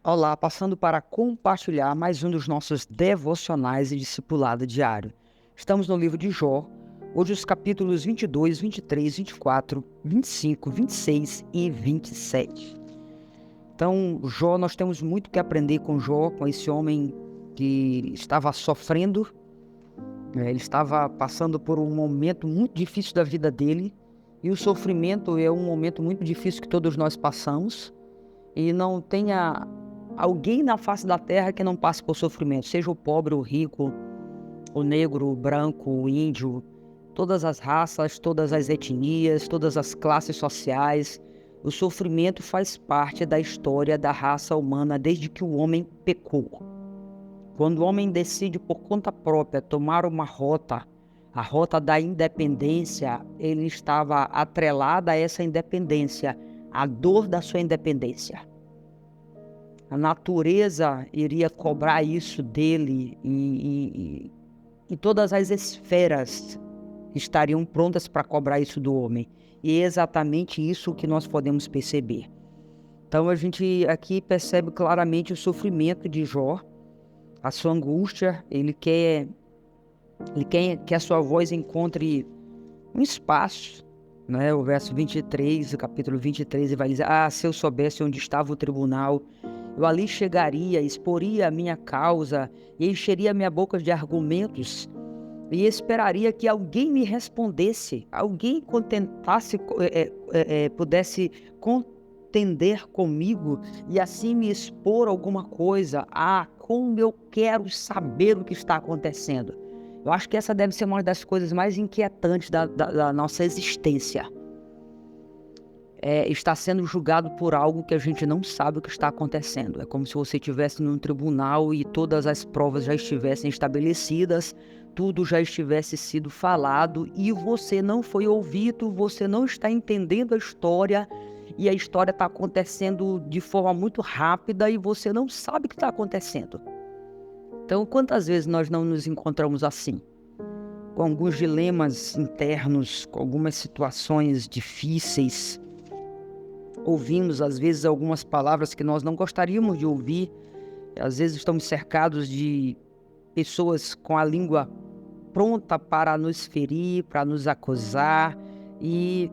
Olá, passando para compartilhar mais um dos nossos devocionais e discipulado diário. Estamos no livro de Jó, hoje os capítulos 22, 23, 24, 25, 26 e 27. Então, Jó, nós temos muito que aprender com Jó, com esse homem que estava sofrendo, ele estava passando por um momento muito difícil da vida dele, e o sofrimento é um momento muito difícil que todos nós passamos, e não tenha alguém na face da terra que não passe por sofrimento, seja o pobre, o rico, o negro, o branco, o índio, todas as raças, todas as etnias, todas as classes sociais. O sofrimento faz parte da história da raça humana desde que o homem pecou. Quando o homem decide por conta própria tomar uma rota, a rota da independência, ele estava atrelado a essa independência, a dor da sua independência. A natureza iria cobrar isso dele e todas as esferas estariam prontas para cobrar isso do homem. E é exatamente isso que nós podemos perceber. Então a gente aqui percebe claramente o sofrimento de Jó, a sua angústia. Ele quer que a sua voz encontre um espaço, né? O verso 23, o capítulo 23, ele vai dizer: se eu soubesse onde estava o tribunal, eu ali chegaria, exporia a minha causa e encheria minha boca de argumentos e esperaria que alguém me respondesse, alguém pudesse contender comigo e assim me expor alguma coisa. Como eu quero saber o que está acontecendo. Eu acho que essa deve ser uma das coisas mais inquietantes da nossa existência. Está sendo julgado por algo que a gente não sabe o que está acontecendo. É como se você estivesse num tribunal e todas as provas já estivessem estabelecidas, tudo já estivesse sido falado e você não foi ouvido, você não está entendendo a história e a história está acontecendo de forma muito rápida e você não sabe o que está acontecendo. Então, quantas vezes nós não nos encontramos assim? Com alguns dilemas internos, com algumas situações difíceis. Ouvimos, às vezes, algumas palavras que nós não gostaríamos de ouvir. Às vezes estamos cercados de pessoas com a língua pronta para nos ferir, para nos acusar. E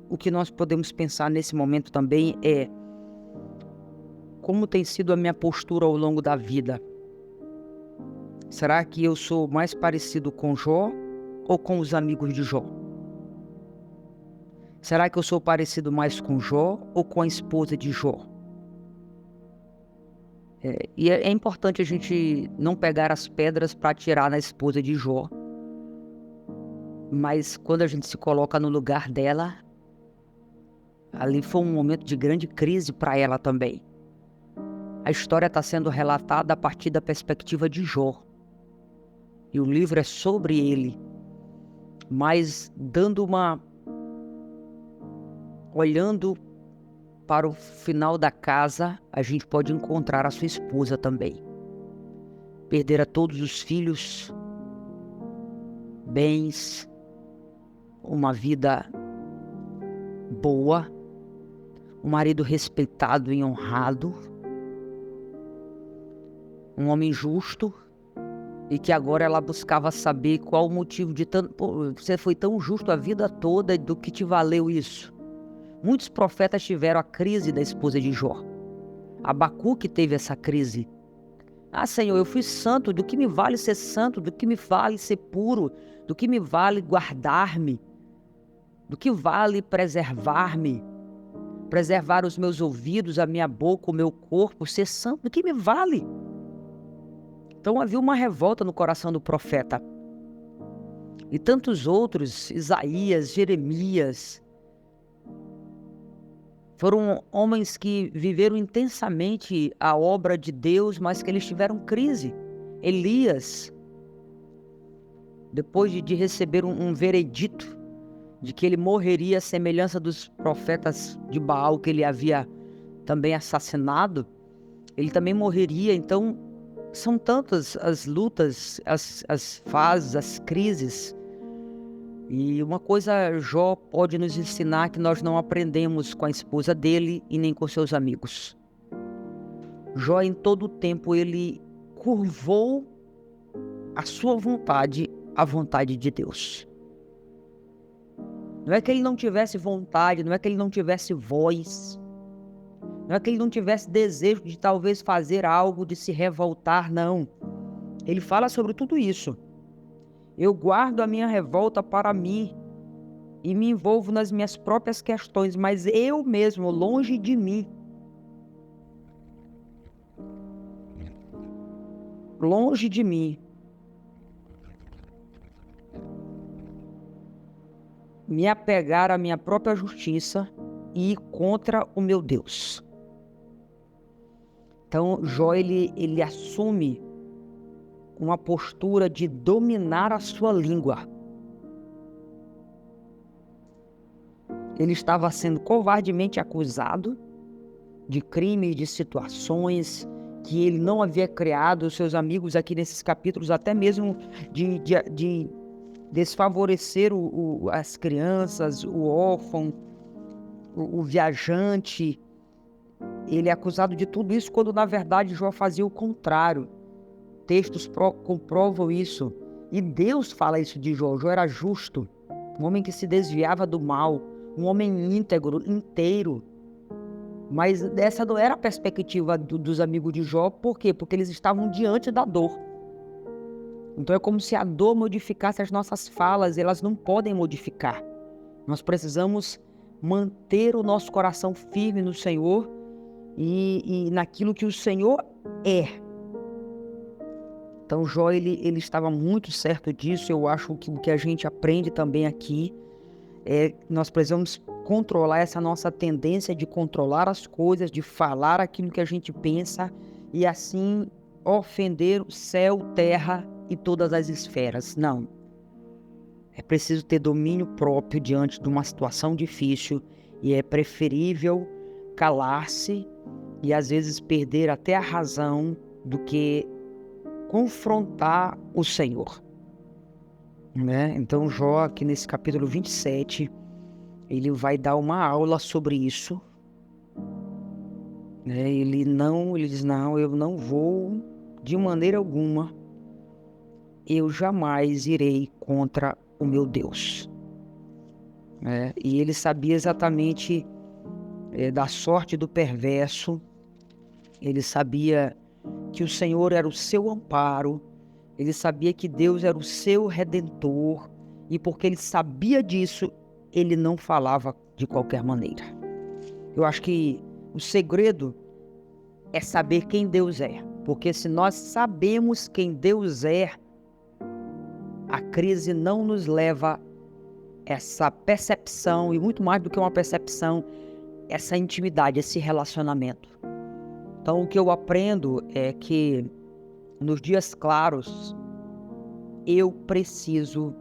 o que nós podemos pensar nesse momento também é: como tem sido a minha postura ao longo da vida? Será que eu sou mais parecido com Jó ou com os amigos de Jó? Será que eu sou parecido mais com Jó ou com a esposa de Jó? É importante a gente não pegar as pedras para atirar na esposa de Jó, mas quando a gente se coloca no lugar dela, ali foi um momento de grande crise para ela também. A história está sendo relatada a partir da perspectiva de Jó, e o livro é sobre ele, mas olhando para o final da casa, a gente pode encontrar a sua esposa também. Perdera todos os filhos, bens, uma vida boa, um marido respeitado e honrado, um homem justo, e que agora ela buscava saber qual o motivo de tanto... Pô, você foi tão justo a vida toda, do que te valeu isso? Muitos profetas tiveram a crise da esposa de Jó. Abacuque teve essa crise. Senhor, eu fui santo, do que me vale ser santo? Do que me vale ser puro? Do que me vale guardar-me? Do que vale preservar-me? Preservar os meus ouvidos, a minha boca, o meu corpo, ser santo? Do que me vale? Então havia uma revolta no coração do profeta. E tantos outros, Isaías, Jeremias, foram homens que viveram intensamente a obra de Deus, mas que eles tiveram crise. Elias, depois de receber um veredito de que ele morreria à semelhança dos profetas de Baal que ele havia também assassinado, ele também morreria. Então, são tantas as lutas, as fases, as crises. E uma coisa Jó pode nos ensinar que nós não aprendemos com a esposa dele e nem com seus amigos. Jó, em todo o tempo, ele curvou a sua vontade à vontade de Deus. Não é que ele não tivesse vontade, não é que ele não tivesse voz, não é que ele não tivesse desejo de talvez fazer algo, de se revoltar, não. Ele fala sobre tudo isso. Eu guardo a minha revolta para mim e me envolvo nas minhas próprias questões, mas eu mesmo, longe de mim, me apegar à minha própria justiça e ir contra o meu Deus. Então, Jó, ele assume uma postura de dominar a sua língua. Ele estava sendo covardemente acusado de crimes, de situações que ele não havia criado. Os seus amigos aqui nesses capítulos, até mesmo de desfavorecer as crianças, o órfão, o viajante. Ele é acusado de tudo isso, quando na verdade Jó fazia o contrário. Textos comprovam isso. E Deus fala isso de Jó. Jó era justo, um homem que se desviava do mal, um homem íntegro, inteiro. Mas essa não era a perspectiva dos amigos de Jó. Por quê? Porque eles estavam diante da dor. Então é como se a dor modificasse as nossas falas. Elas não podem modificar. Nós precisamos manter o nosso coração firme no Senhor e naquilo que o Senhor é. Então Jó, ele estava muito certo disso. Eu acho que o que a gente aprende também aqui é que nós precisamos controlar essa nossa tendência de controlar as coisas, de falar aquilo que a gente pensa e assim ofender o céu, terra e todas as esferas. Não. É preciso ter domínio próprio diante de uma situação difícil e é preferível calar-se e às vezes perder até a razão do que confrontar o Senhor. Né? Então Jó, aqui nesse capítulo 27, ele vai dar uma aula sobre isso. Né? Ele diz, não, eu não vou, de maneira alguma, eu jamais irei contra o meu Deus. Né? E ele sabia exatamente da sorte do perverso. Ele sabia que o Senhor era o seu amparo. Ele sabia que Deus era o seu redentor. E porque ele sabia disso, ele não falava de qualquer maneira. Eu acho que o segredo é saber quem Deus é. Porque se nós sabemos quem Deus é, a crise não nos leva a essa percepção, e muito mais do que uma percepção, essa intimidade, esse relacionamento. Então o que eu aprendo é que nos dias claros eu preciso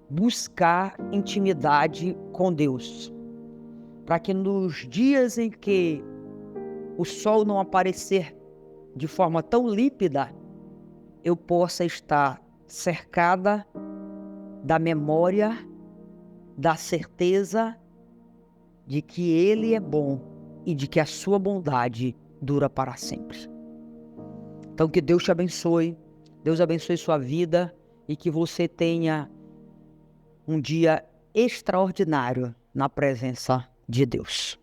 buscar intimidade com Deus, para que nos dias em que o sol não aparecer de forma tão límpida, eu possa estar cercada da memória, da certeza de que Ele é bom e de que a sua bondade dura para sempre. Então que Deus te abençoe, Deus abençoe sua vida e que você tenha um dia extraordinário na presença de Deus.